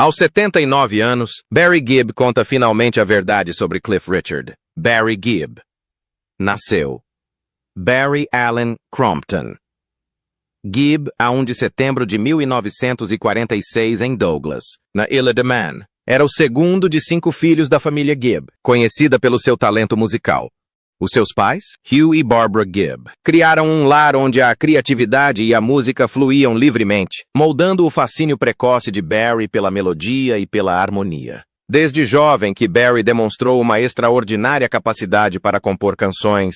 Aos 79 anos, Barry Gibb conta finalmente a verdade sobre Cliff Richard. Barry Gibb nasceu Barry Allen Crompton Gibb, a 1 de setembro de 1946 em Douglas, na Ilha de Man. Era o segundo de 5 filhos da família Gibb, conhecida pelo seu talento musical. Os seus pais, Hugh e Barbara Gibb, criaram um lar onde a criatividade e a música fluíam livremente, moldando o fascínio precoce de Barry pela melodia e pela harmonia. Desde jovem que Barry demonstrou uma extraordinária capacidade para compor canções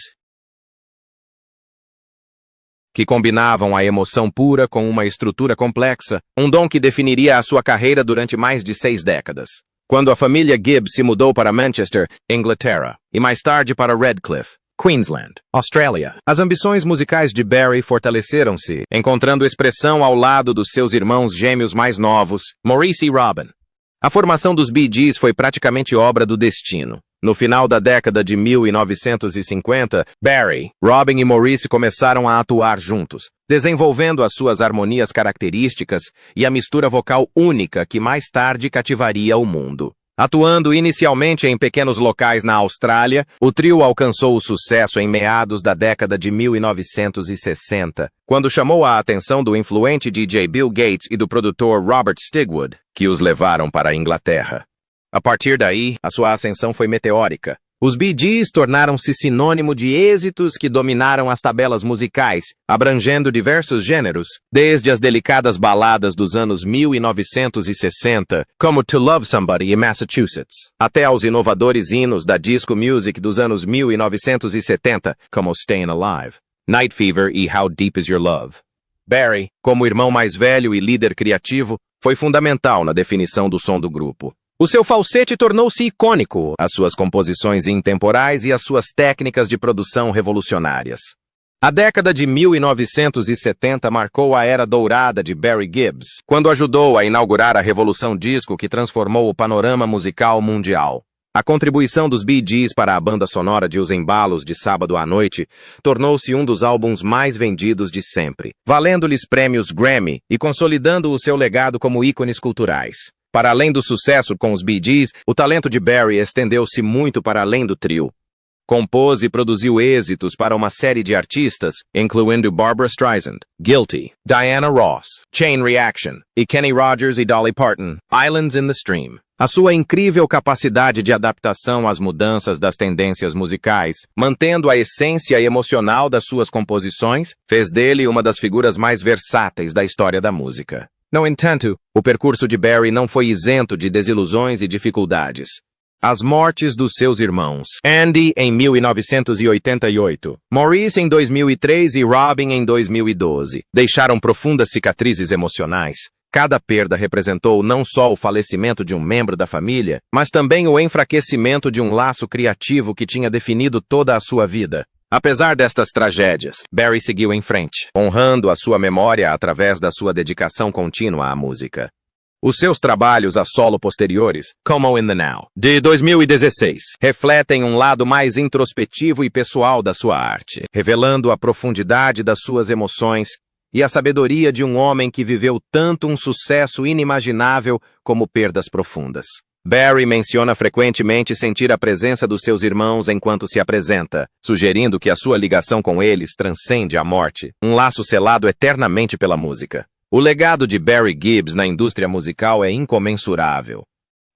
que combinavam a emoção pura com uma estrutura complexa, um dom que definiria a sua carreira durante mais de 6 décadas. Quando a família Gibb se mudou para Manchester, Inglaterra, e mais tarde para Redcliffe, Queensland, Austrália, as ambições musicais de Barry fortaleceram-se, encontrando expressão ao lado dos seus irmãos gêmeos mais novos, Maurice e Robin. A formação dos Bee Gees foi praticamente obra do destino. No final da década de 1950, Barry, Robin e Maurice começaram a atuar juntos, desenvolvendo as suas harmonias características e a mistura vocal única que mais tarde cativaria o mundo. Atuando inicialmente em pequenos locais na Austrália, o trio alcançou o sucesso em meados da década de 1960, quando chamou a atenção do influente DJ Bill Gates e do produtor Robert Stigwood, que os levaram para a Inglaterra. A partir daí, a sua ascensão foi meteórica. Os Bee Gees tornaram-se sinônimo de êxitos que dominaram as tabelas musicais, abrangendo diversos gêneros, desde as delicadas baladas dos anos 1960, como To Love Somebody em Massachusetts, até aos inovadores hinos da disco music dos anos 1970, como Stayin' Alive, Night Fever e How Deep Is Your Love. Barry, como irmão mais velho e líder criativo, foi fundamental na definição do som do grupo. O seu falsete tornou-se icônico, as suas composições intemporais e as suas técnicas de produção revolucionárias. A década de 1970 marcou a era dourada de Barry Gibb, quando ajudou a inaugurar a revolução disco que transformou o panorama musical mundial. A contribuição dos Bee Gees para a banda sonora de Os Embalos de Sábado à Noite tornou-se um dos álbuns mais vendidos de sempre, valendo-lhes prêmios Grammy e consolidando o seu legado como ícones culturais. Para além do sucesso com os Bee Gees, o talento de Barry estendeu-se muito para além do trio. Compôs e produziu êxitos para uma série de artistas, incluindo Barbra Streisand, Guilty, Diana Ross, Chain Reaction, e Kenny Rogers e Dolly Parton, Islands in the Stream. A sua incrível capacidade de adaptação às mudanças das tendências musicais, mantendo a essência emocional das suas composições, fez dele uma das figuras mais versáteis da história da música. No entanto, o percurso de Barry não foi isento de desilusões e dificuldades. As mortes dos seus irmãos, Andy em 1988, Maurice em 2003 e Robin em 2012, deixaram profundas cicatrizes emocionais. Cada perda representou não só o falecimento de um membro da família, mas também o enfraquecimento de um laço criativo que tinha definido toda a sua vida. Apesar destas tragédias, Barry seguiu em frente, honrando a sua memória através da sua dedicação contínua à música. Os seus trabalhos a solo posteriores, como In the Now, de 2016, refletem um lado mais introspectivo e pessoal da sua arte, revelando a profundidade das suas emoções e a sabedoria de um homem que viveu tanto um sucesso inimaginável como perdas profundas. Barry menciona frequentemente sentir a presença dos seus irmãos enquanto se apresenta, sugerindo que a sua ligação com eles transcende a morte, um laço selado eternamente pela música. O legado de Barry Gibb na indústria musical é incomensurável.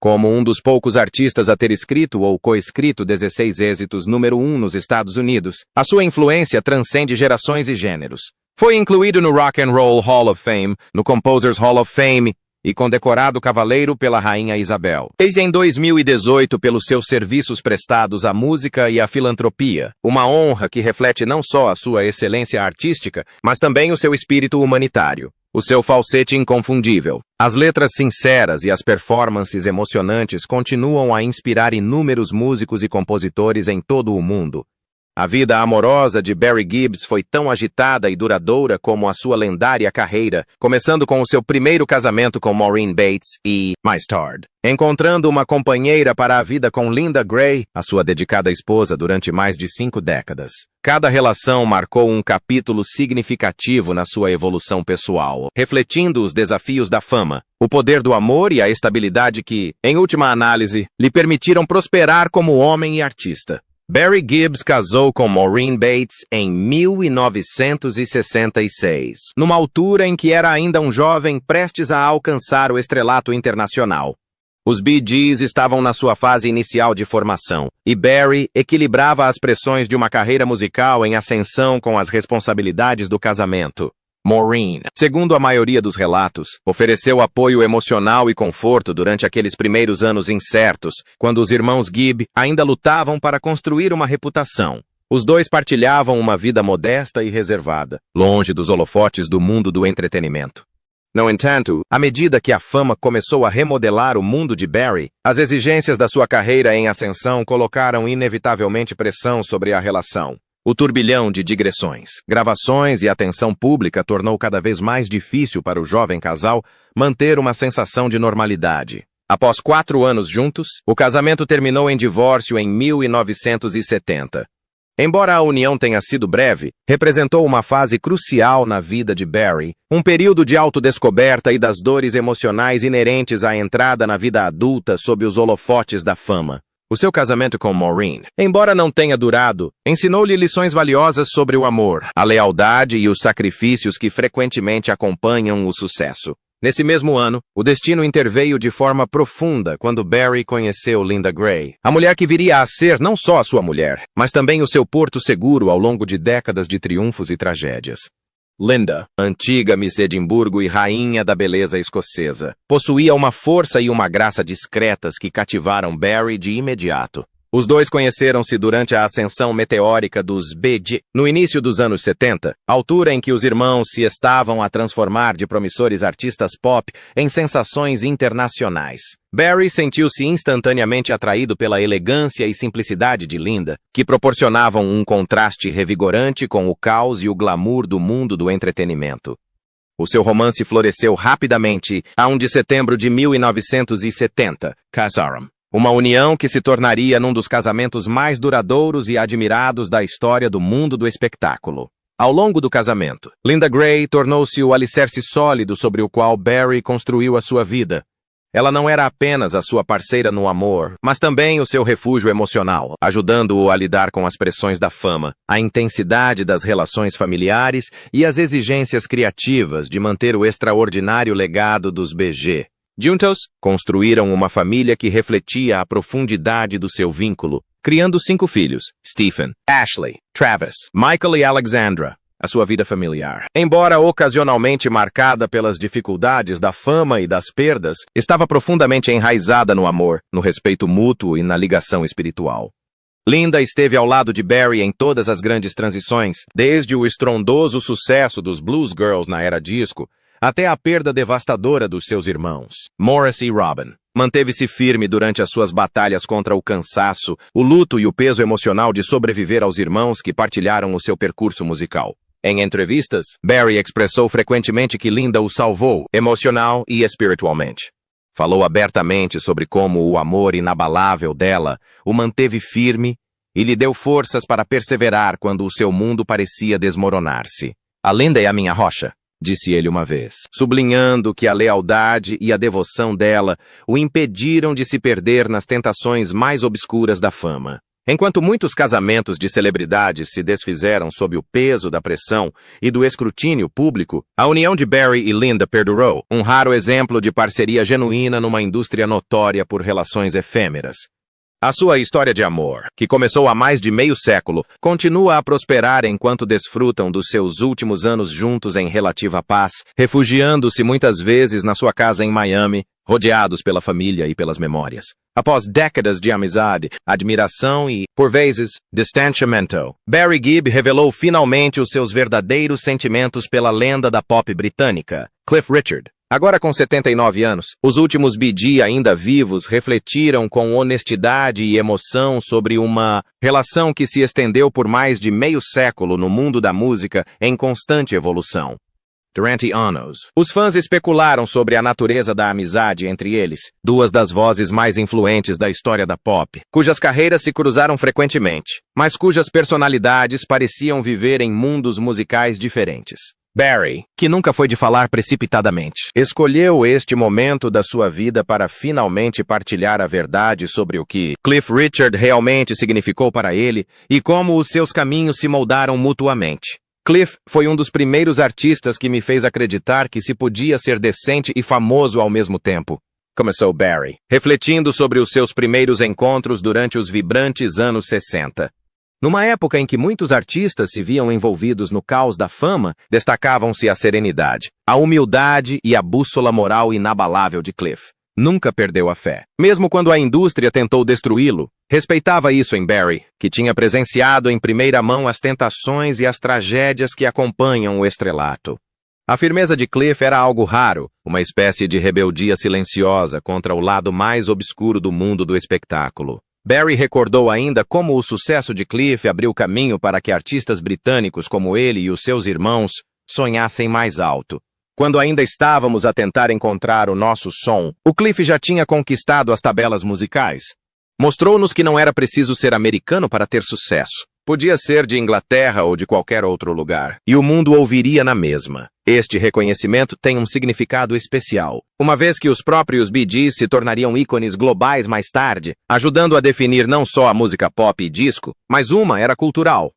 Como um dos poucos artistas a ter escrito ou coescrito 16 êxitos número 1 nos Estados Unidos, a sua influência transcende gerações e gêneros. Foi incluído no Rock and Roll Hall of Fame, no Composers Hall of Fame e condecorado cavaleiro pela Rainha Isabel. Eis em 2018 pelos seus serviços prestados à música e à filantropia, uma honra que reflete não só a sua excelência artística, mas também o seu espírito humanitário. O seu falsete inconfundível, as letras sinceras e as performances emocionantes continuam a inspirar inúmeros músicos e compositores em todo o mundo. A vida amorosa de Barry Gibbs foi tão agitada e duradoura como a sua lendária carreira, começando com o seu primeiro casamento com Maureen Bates e, mais tarde, encontrando uma companheira para a vida com Linda Gray, a sua dedicada esposa durante mais de 5 décadas. Cada relação marcou um capítulo significativo na sua evolução pessoal, refletindo os desafios da fama, o poder do amor e a estabilidade que, em última análise, lhe permitiram prosperar como homem e artista. Barry Gibbs casou com Maureen Bates em 1966, numa altura em que era ainda um jovem prestes a alcançar o estrelato internacional. Os Bee Gees estavam na sua fase inicial de formação, e Barry equilibrava as pressões de uma carreira musical em ascensão com as responsabilidades do casamento. Maureen, segundo a maioria dos relatos, ofereceu apoio emocional e conforto durante aqueles primeiros anos incertos, quando os irmãos Gibb ainda lutavam para construir uma reputação. Os dois partilhavam uma vida modesta e reservada, longe dos holofotes do mundo do entretenimento. No entanto, à medida que a fama começou a remodelar o mundo de Barry, as exigências da sua carreira em ascensão colocaram inevitavelmente pressão sobre a relação. O turbilhão de digressões, gravações e atenção pública tornou cada vez mais difícil para o jovem casal manter uma sensação de normalidade. Após 4 anos juntos, o casamento terminou em divórcio em 1970. Embora a união tenha sido breve, representou uma fase crucial na vida de Barry, um período de autodescoberta e das dores emocionais inerentes à entrada na vida adulta sob os holofotes da fama. O seu casamento com Maureen, embora não tenha durado, ensinou-lhe lições valiosas sobre o amor, a lealdade e os sacrifícios que frequentemente acompanham o sucesso. Nesse mesmo ano, o destino interveio de forma profunda quando Barry conheceu Linda Gray, a mulher que viria a ser não só a sua mulher, mas também o seu porto seguro ao longo de décadas de triunfos e tragédias. Linda, antiga Miss Edimburgo e rainha da beleza escocesa, possuía uma força e uma graça discretas que cativaram Barry de imediato. Os dois conheceram-se durante a ascensão meteórica dos Bee Gees, no início dos anos 70, altura em que os irmãos se estavam a transformar de promissores artistas pop em sensações internacionais. Barry sentiu-se instantaneamente atraído pela elegância e simplicidade de Linda, que proporcionavam um contraste revigorante com o caos e o glamour do mundo do entretenimento. O seu romance floresceu rapidamente a 1 de setembro de 1970, casaram. Uma união que se tornaria num dos casamentos mais duradouros e admirados da história do mundo do espetáculo. Ao longo do casamento, Linda Gray tornou-se o alicerce sólido sobre o qual Barry construiu a sua vida. Ela não era apenas a sua parceira no amor, mas também o seu refúgio emocional, ajudando-o a lidar com as pressões da fama, a intensidade das relações familiares e as exigências criativas de manter o extraordinário legado dos Bee Gees. Juntos, construíram uma família que refletia a profundidade do seu vínculo, criando 5 filhos: Stephen, Ashley, Travis, Michael e Alexandra. A sua vida familiar, embora ocasionalmente marcada pelas dificuldades da fama e das perdas, estava profundamente enraizada no amor, no respeito mútuo e na ligação espiritual. Linda esteve ao lado de Barry em todas as grandes transições, desde o estrondoso sucesso dos Blues Girls na era disco, até a perda devastadora dos seus irmãos, Morris e Robin. Manteve-se firme durante as suas batalhas contra o cansaço, o luto e o peso emocional de sobreviver aos irmãos que partilharam o seu percurso musical. Em entrevistas, Barry expressou frequentemente que Linda o salvou, emocional e espiritualmente. Falou abertamente sobre como o amor inabalável dela o manteve firme e lhe deu forças para perseverar quando o seu mundo parecia desmoronar-se. "A Linda é a minha rocha", disse ele uma vez, sublinhando que a lealdade e a devoção dela o impediram de se perder nas tentações mais obscuras da fama. Enquanto muitos casamentos de celebridades se desfizeram sob o peso da pressão e do escrutínio público, a união de Barry e Linda perdurou, um raro exemplo de parceria genuína numa indústria notória por relações efêmeras. A sua história de amor, que começou há mais de meio século, continua a prosperar enquanto desfrutam dos seus últimos anos juntos em relativa paz, refugiando-se muitas vezes na sua casa em Miami, rodeados pela família e pelas memórias. Após décadas de amizade, admiração e, por vezes, distanciamento, Barry Gibb revelou finalmente os seus verdadeiros sentimentos pela lenda da pop britânica, Cliff Richard. Agora com 79 anos, os últimos Bee Gees ainda vivos refletiram com honestidade e emoção sobre uma relação que se estendeu por mais de meio século no mundo da música em constante evolução. Durante anos, os fãs especularam sobre a natureza da amizade entre eles, duas das vozes mais influentes da história da pop, cujas carreiras se cruzaram frequentemente, mas cujas personalidades pareciam viver em mundos musicais diferentes. Barry, que nunca foi de falar precipitadamente, escolheu este momento da sua vida para finalmente partilhar a verdade sobre o que Cliff Richard realmente significou para ele e como os seus caminhos se moldaram mutuamente. Cliff foi um dos primeiros artistas que me fez acreditar que se podia ser decente e famoso ao mesmo tempo, começou Barry, refletindo sobre os seus primeiros encontros durante os vibrantes anos 60. Numa época em que muitos artistas se viam envolvidos no caos da fama, destacavam-se a serenidade, a humildade e a bússola moral inabalável de Cliff. Nunca perdeu a fé. Mesmo quando a indústria tentou destruí-lo, respeitava isso em Barry, que tinha presenciado em primeira mão as tentações e as tragédias que acompanham o estrelato. A firmeza de Cliff era algo raro, uma espécie de rebeldia silenciosa contra o lado mais obscuro do mundo do espectáculo. Barry recordou ainda como o sucesso de Cliff abriu caminho para que artistas britânicos como ele e os seus irmãos sonhassem mais alto. Quando ainda estávamos a tentar encontrar o nosso som, o Cliff já tinha conquistado as tabelas musicais. Mostrou-nos que não era preciso ser americano para ter sucesso. Podia ser de Inglaterra ou de qualquer outro lugar, e o mundo ouviria na mesma. Este reconhecimento tem um significado especial, uma vez que os próprios Bee Gees se tornariam ícones globais mais tarde, ajudando a definir não só a música pop e disco, mas uma era cultural.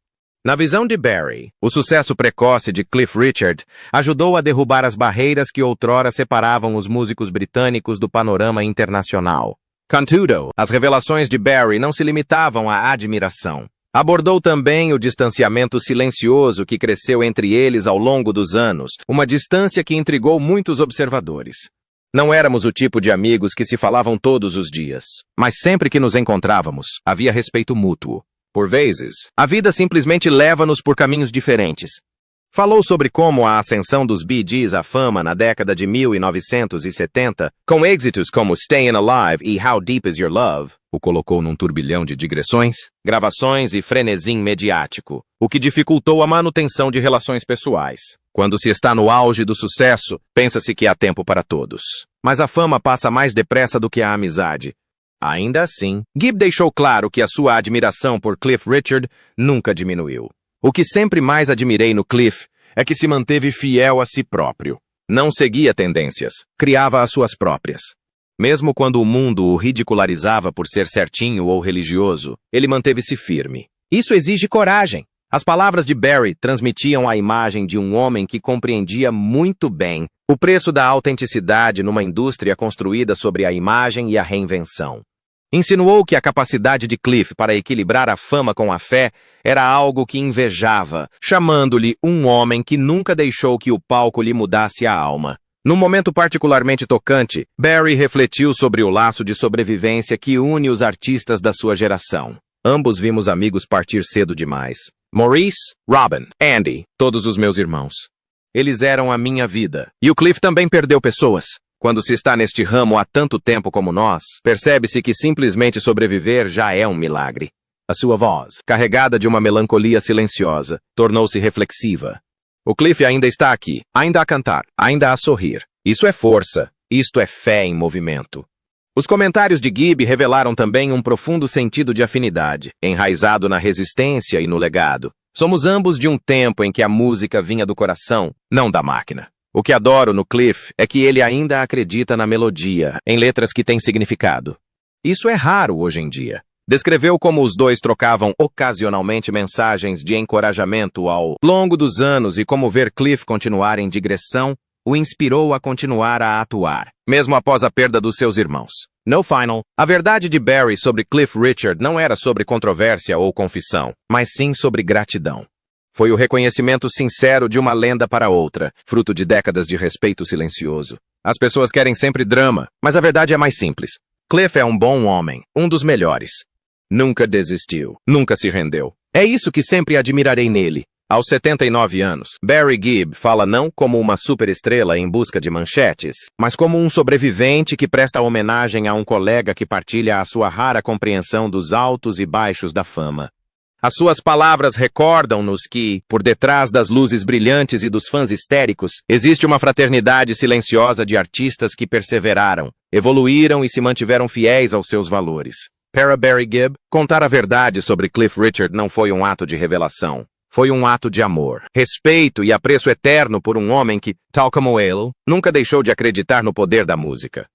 Na visão de Barry, o sucesso precoce de Cliff Richard ajudou a derrubar as barreiras que outrora separavam os músicos britânicos do panorama internacional. Contudo, as revelações de Barry não se limitavam à admiração. Abordou também o distanciamento silencioso que cresceu entre eles ao longo dos anos, uma distância que intrigou muitos observadores. Não éramos o tipo de amigos que se falavam todos os dias, mas sempre que nos encontrávamos, havia respeito mútuo. Por vezes, a vida simplesmente leva-nos por caminhos diferentes. Falou sobre como a ascensão dos Bee Gees à fama na década de 1970, com êxitos como Stayin' Alive e How Deep Is Your Love, o colocou num turbilhão de digressões, gravações e frenesim mediático, o que dificultou a manutenção de relações pessoais. Quando se está no auge do sucesso, pensa-se que há tempo para todos. Mas a fama passa mais depressa do que a amizade. Ainda assim, Gibb deixou claro que a sua admiração por Cliff Richard nunca diminuiu. O que sempre mais admirei no Cliff é que se manteve fiel a si próprio. Não seguia tendências, criava as suas próprias. Mesmo quando o mundo o ridicularizava por ser certinho ou religioso, ele manteve-se firme. Isso exige coragem. As palavras de Barry transmitiam a imagem de um homem que compreendia muito bem o preço da autenticidade numa indústria construída sobre a imagem e a reinvenção. Insinuou que a capacidade de Cliff para equilibrar a fama com a fé era algo que invejava, chamando-lhe um homem que nunca deixou que o palco lhe mudasse a alma. Num momento particularmente tocante, Barry refletiu sobre o laço de sobrevivência que une os artistas da sua geração. Ambos vimos amigos partir cedo demais. Maurice, Robin, Andy, todos os meus irmãos. Eles eram a minha vida. E o Cliff também perdeu pessoas. Quando se está neste ramo há tanto tempo como nós, percebe-se que simplesmente sobreviver já é um milagre. A sua voz, carregada de uma melancolia silenciosa, tornou-se reflexiva. O Cliff ainda está aqui, ainda a cantar, ainda a sorrir. Isso é força, isto é fé em movimento. Os comentários de Gibb revelaram também um profundo sentido de afinidade, enraizado na resistência e no legado. Somos ambos de um tempo em que a música vinha do coração, não da máquina. O que adoro no Cliff é que ele ainda acredita na melodia, em letras que têm significado. Isso é raro hoje em dia. Descreveu como os dois trocavam ocasionalmente mensagens de encorajamento ao longo dos anos e como ver Cliff continuar em digressão o inspirou a continuar a atuar, mesmo após a perda dos seus irmãos. No final, a verdade de Barry sobre Cliff Richard não era sobre controvérsia ou confissão, mas sim sobre gratidão. Foi o reconhecimento sincero de uma lenda para outra, fruto de décadas de respeito silencioso. As pessoas querem sempre drama, mas a verdade é mais simples. Cliff é um bom homem, um dos melhores. Nunca desistiu, nunca se rendeu. É isso que sempre admirarei nele. Aos 79 anos, Barry Gibb fala não como uma superestrela em busca de manchetes, mas como um sobrevivente que presta homenagem a um colega que partilha a sua rara compreensão dos altos e baixos da fama. As suas palavras recordam-nos que, por detrás das luzes brilhantes e dos fãs histéricos, existe uma fraternidade silenciosa de artistas que perseveraram, evoluíram e se mantiveram fiéis aos seus valores. Para Barry Gibb, contar a verdade sobre Cliff Richard não foi um ato de revelação. Foi um ato de amor, respeito e apreço eterno por um homem que, tal como ele, nunca deixou de acreditar no poder da música.